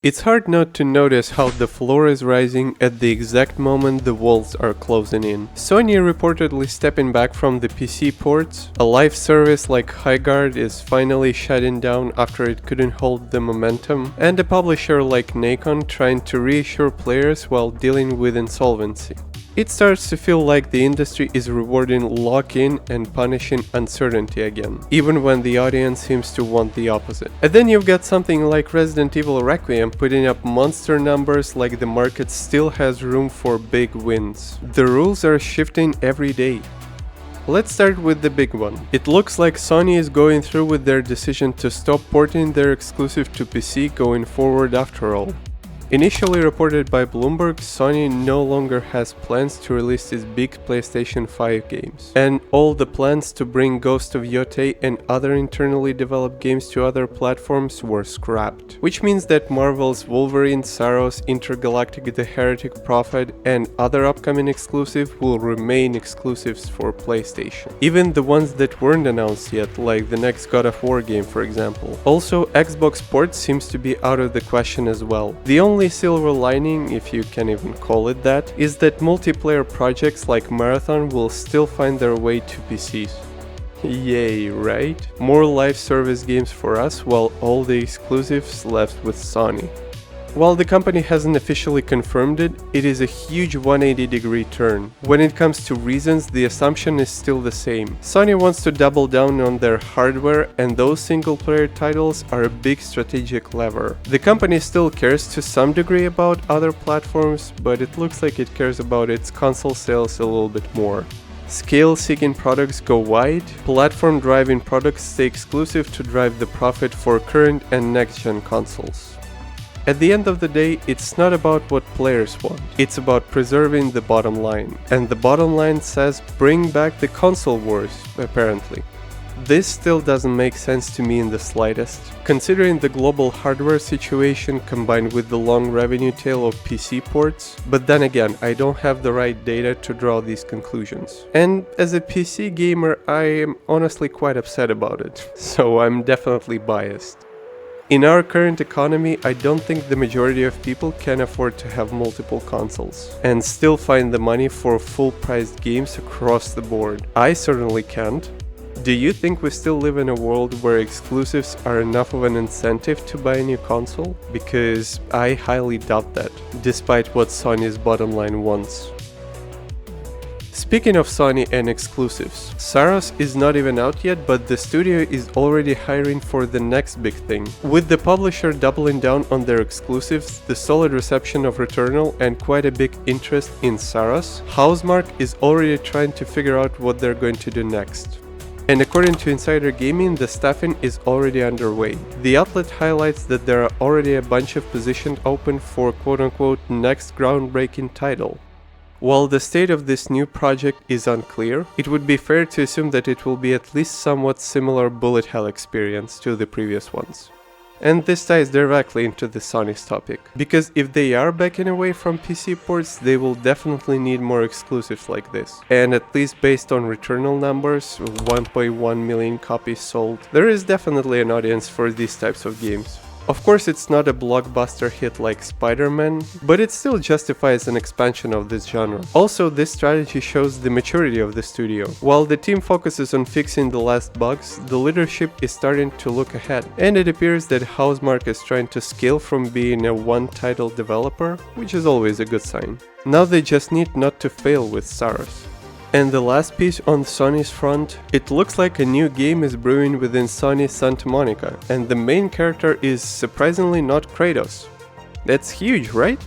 It's hard not to notice how the floor is rising at the exact moment the walls are closing in. Sony reportedly stepping back from the PC ports, a live service like Highguard is finally shutting down after it couldn't hold the momentum, and a publisher like Nacon trying to reassure players while dealing with insolvency. It starts to feel like the industry is rewarding lock-in and punishing uncertainty again, even when the audience seems to want the opposite. And then you've got something like Resident Evil Requiem putting up monster numbers like the market still has room for big wins. The rules are shifting every day. Let's start with the big one. It looks like Sony is going through with their decision to stop porting their exclusive to PC going forward after all. Initially reported by Bloomberg, Sony no longer has plans to release its big PlayStation 5 games, and all the plans to bring Ghost of Yotei and other internally developed games to other platforms were scrapped. Which means that Marvel's Wolverine, Saros, Intergalactic, The Heretic Prophet, and other upcoming exclusives will remain exclusives for PlayStation. Even the ones that weren't announced yet, like the next God of War game for example. Also, Xbox port seems to be out of the question as well. The only silver lining, if you can even call it that, is that multiplayer projects like Marathon will still find their way to PCs. Yay, right? More live service games for us while all the exclusives left with Sony. While the company hasn't officially confirmed it, it is a huge 180-degree turn. When it comes to reasons, the assumption is still the same. Sony wants to double down on their hardware, and those single-player titles are a big strategic lever. The company still cares to some degree about other platforms, but it looks like it cares about its console sales a little bit more. Scale-seeking products go wide, platform-driving products stay exclusive to drive the profit for current and next-gen consoles. At the end of the day, it's not about what players want, it's about preserving the bottom line. And the bottom line says bring back the console wars, apparently. This still doesn't make sense to me in the slightest, considering the global hardware situation combined with the long revenue tail of PC ports, but then again, I don't have the right data to draw these conclusions. And as a PC gamer, I am honestly quite upset about it, so I'm definitely biased. In our current economy, I don't think the majority of people can afford to have multiple consoles and still find the money for full-priced games across the board. I certainly can't. Do you think we still live in a world where exclusives are enough of an incentive to buy a new console? Because I highly doubt that, despite what Sony's bottom line wants. Speaking of Sony and exclusives, Saros is not even out yet, but the studio is already hiring for the next big thing. With the publisher doubling down on their exclusives, the solid reception of Returnal, and quite a big interest in Saros, Housemarque is already trying to figure out what they're going to do next. And according to Insider Gaming, the staffing is already underway. The outlet highlights that there are already a bunch of positions open for quote-unquote next groundbreaking title. While the state of this new project is unclear, it would be fair to assume that it will be at least somewhat similar bullet hell experience to the previous ones. And this ties directly into the Sony's topic, because if they are backing away from PC ports, they will definitely need more exclusives like this. And at least based on Returnal numbers, 1.1 million copies sold, there is definitely an audience for these types of games. Of course, it's not a blockbuster hit like Spider-Man, but it still justifies an expansion of this genre. Also, this strategy shows the maturity of the studio. While the team focuses on fixing the last bugs, the leadership is starting to look ahead, and it appears that Housemarque is trying to scale from being a one-title developer, which is always a good sign. Now they just need not to fail with Saros. And the last piece on Sony's front, it looks like a new game is brewing within Sony Santa Monica, and the main character is surprisingly not Kratos. That's huge, right?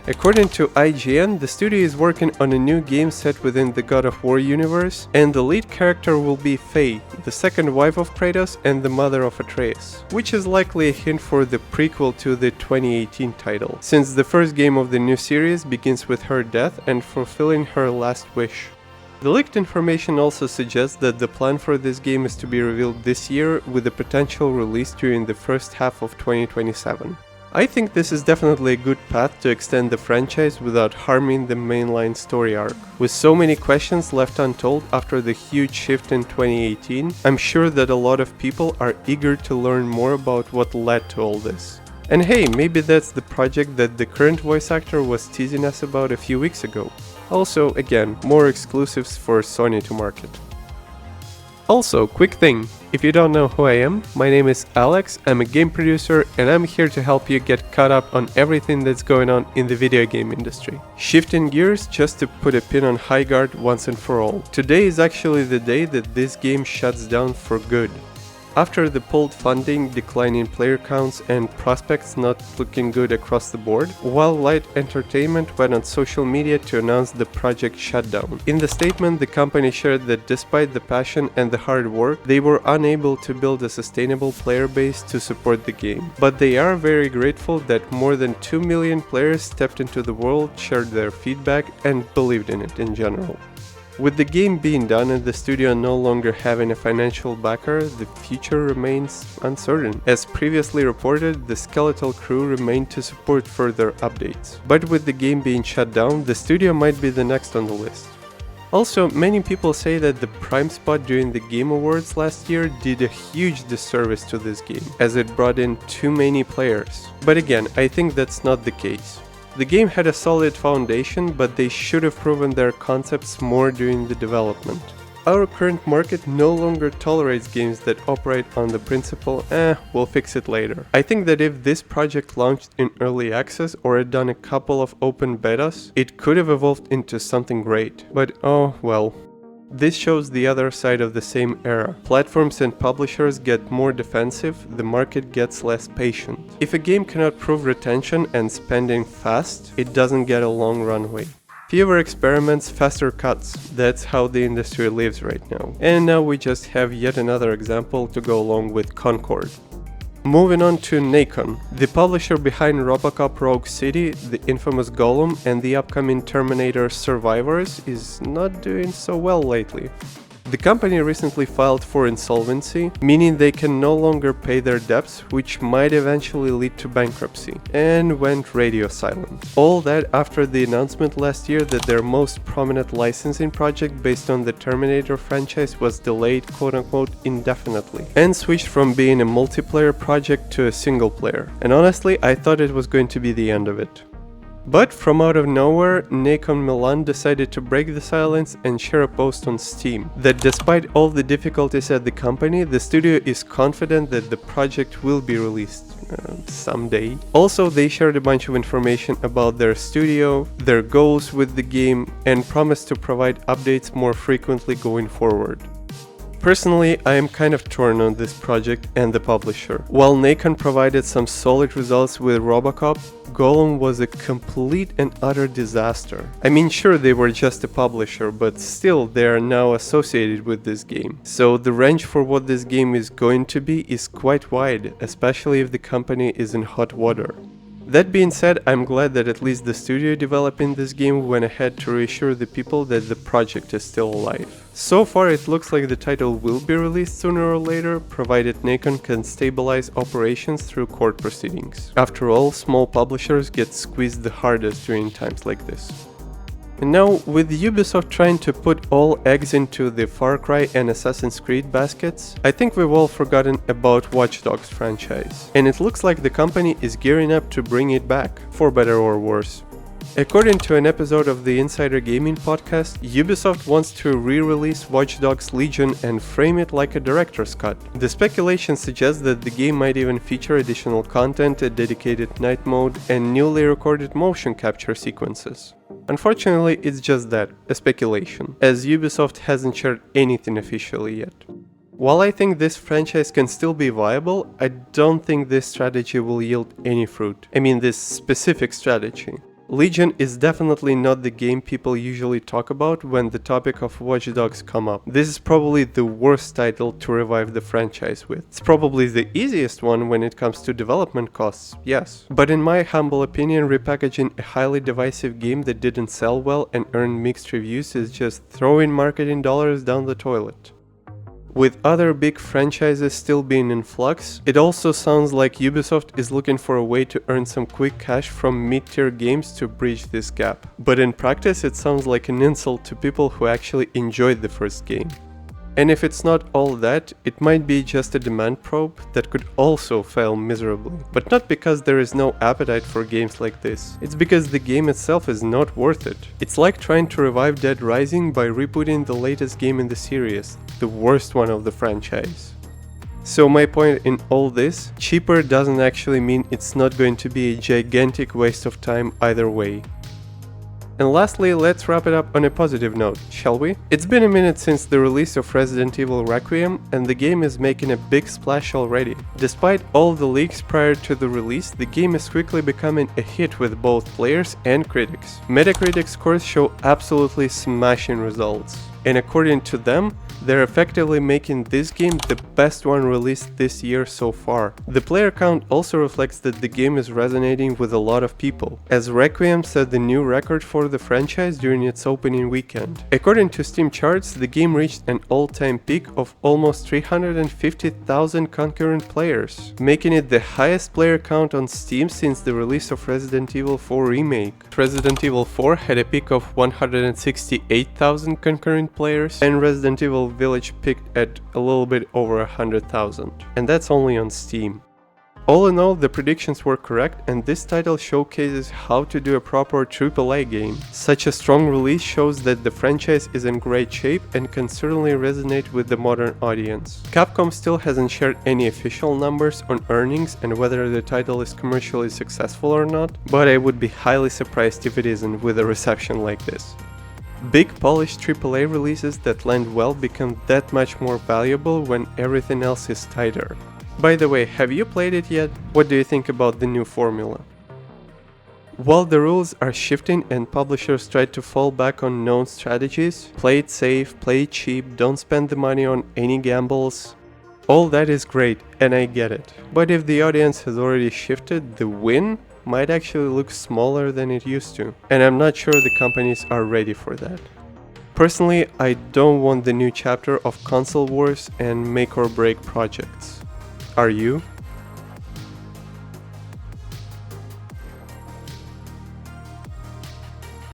According to IGN, the studio is working on a new game set within the God of War universe, and the lead character will be Faye, the second wife of Kratos and the mother of Atreus, which is likely a hint for the prequel to the 2018 title, since the first game of the new series begins with her death and fulfilling her last wish. The leaked information also suggests that the plan for this game is to be revealed this year with a potential release during the first half of 2027. I think this is definitely a good path to extend the franchise without harming the mainline story arc. With so many questions left untold after the huge shift in 2018, I'm sure that a lot of people are eager to learn more about what led to all this. And hey, maybe that's the project that the current voice actor was teasing us about a few weeks ago. Also, again, more exclusives for Sony to market. Also, quick thing, if you don't know who I am, my name is Alex, I'm a game producer and I'm here to help you get caught up on everything that's going on in the video game industry. Shifting gears just to put a pin on Highguard once and for all. Today is actually the day that this game shuts down for good. After the pulled funding, declining player counts, and prospects not looking good across the board, Wildlight Entertainment went on social media to announce the project shutdown. In the statement, the company shared that despite the passion and the hard work, they were unable to build a sustainable player base to support the game. But they are very grateful that more than 2 million players stepped into the world, shared their feedback, and believed in it in general. With the game being done and the studio no longer having a financial backer, the future remains uncertain. As previously reported, the skeletal crew remained to support further updates. But with the game being shut down, the studio might be the next on the list. Also, many people say that the prime spot during the Game Awards last year did a huge disservice to this game, as it brought in too many players. But again, I think that's not the case. The game had a solid foundation, but they should have proven their concepts more during the development. Our current market no longer tolerates games that operate on the principle, we'll fix it later. I think that if this project launched in early access or had done a couple of open betas, it could have evolved into something great. But oh well. This shows the other side of the same era. Platforms and publishers get more defensive, the market gets less patient. If a game cannot prove retention and spending fast, it doesn't get a long runway. Fewer experiments, faster cuts. That's how the industry lives right now. And now we just have yet another example to go along with Concord. Moving on to Nacon, the publisher behind Robocop Rogue City, the infamous Golem, and the upcoming Terminator Survivors, is not doing so well lately. The company recently filed for insolvency, meaning they can no longer pay their debts, which might eventually lead to bankruptcy, and went radio silent. All that after the announcement last year that their most prominent licensing project based on the Terminator franchise was delayed quote-unquote indefinitely, and switched from being a multiplayer project to a single player. And honestly, I thought it was going to be the end of it. But from out of nowhere, Nacon Milan decided to break the silence and share a post on Steam that despite all the difficulties at the company, the studio is confident that the project will be released someday. Also, they shared a bunch of information about their studio, their goals with the game, and promised to provide updates more frequently going forward. Personally, I am kind of torn on this project and the publisher. While Nacon provided some solid results with Robocop, Golem was a complete and utter disaster. I mean, sure, they were just a publisher, but still they are now associated with this game. So the range for what this game is going to be is quite wide, especially if the company is in hot water. That being said, I'm glad that at least the studio developing this game went ahead to reassure the people that the project is still alive. So far it looks like the title will be released sooner or later, provided Nacon can stabilize operations through court proceedings. After all, small publishers get squeezed the hardest during times like this. And now, with Ubisoft trying to put all eggs into the Far Cry and Assassin's Creed baskets, I think we've all forgotten about Watch Dogs franchise. And it looks like the company is gearing up to bring it back, for better or worse. According to an episode of the Insider Gaming podcast, Ubisoft wants to re-release Watch Dogs Legion and frame it like a director's cut. The speculation suggests that the game might even feature additional content, a dedicated night mode, and newly recorded motion capture sequences. Unfortunately, it's just that, a speculation, as Ubisoft hasn't shared anything officially yet. While I think this franchise can still be viable, I don't think this strategy will yield any fruit. I mean, this specific strategy. Legion is definitely not the game people usually talk about when the topic of Watch Dogs come up. This is probably the worst title to revive the franchise with. It's probably the easiest one when it comes to development costs, yes. But in my humble opinion, repackaging a highly divisive game that didn't sell well and earn mixed reviews is just throwing marketing dollars down the toilet. With other big franchises still being in flux, it also sounds like Ubisoft is looking for a way to earn some quick cash from mid-tier games to bridge this gap. But in practice, it sounds like an insult to people who actually enjoyed the first game. And if it's not all that, it might be just a demand probe that could also fail miserably. But not because there is no appetite for games like this, it's because the game itself is not worth it. It's like trying to revive Dead Rising by rebooting the latest game in the series, the worst one of the franchise. So my point in all this, cheaper doesn't actually mean it's not going to be a gigantic waste of time either way. And lastly, let's wrap it up on a positive note, shall we? It's been a minute since the release of Resident Evil Requiem, and the game is making a big splash already. Despite all the leaks prior to the release, the game is quickly becoming a hit with both players and critics. Metacritic scores show absolutely smashing results. And according to them, they're effectively making this game the best one released this year so far. The player count also reflects that the game is resonating with a lot of people, as Requiem set the new record for the franchise during its opening weekend. According to Steam charts, the game reached an all-time peak of almost 350,000 concurrent players, making it the highest player count on Steam since the release of Resident Evil 4 Remake. Resident Evil 4 had a peak of 168,000 concurrent players, and Resident Evil Village peaked at a little bit over 100,000, and that's only on Steam. All in all, the predictions were correct, and this title showcases how to do a proper AAA game. Such a strong release shows that the franchise is in great shape and can certainly resonate with the modern audience. Capcom still hasn't shared any official numbers on earnings and whether the title is commercially successful or not, but I would be highly surprised if it isn't with a reception like this. Big polished AAA releases that land well become that much more valuable when everything else is tighter. By the way, have you played it yet? What do you think about the new formula? While the rules are shifting and publishers try to fall back on known strategies, play it safe, play it cheap, don't spend the money on any gambles, all that is great, and I get it. But if the audience has already shifted, the win might actually look smaller than it used to, and I'm not sure the companies are ready for that. Personally, I don't want the new chapter of console wars and make or break projects. Are you?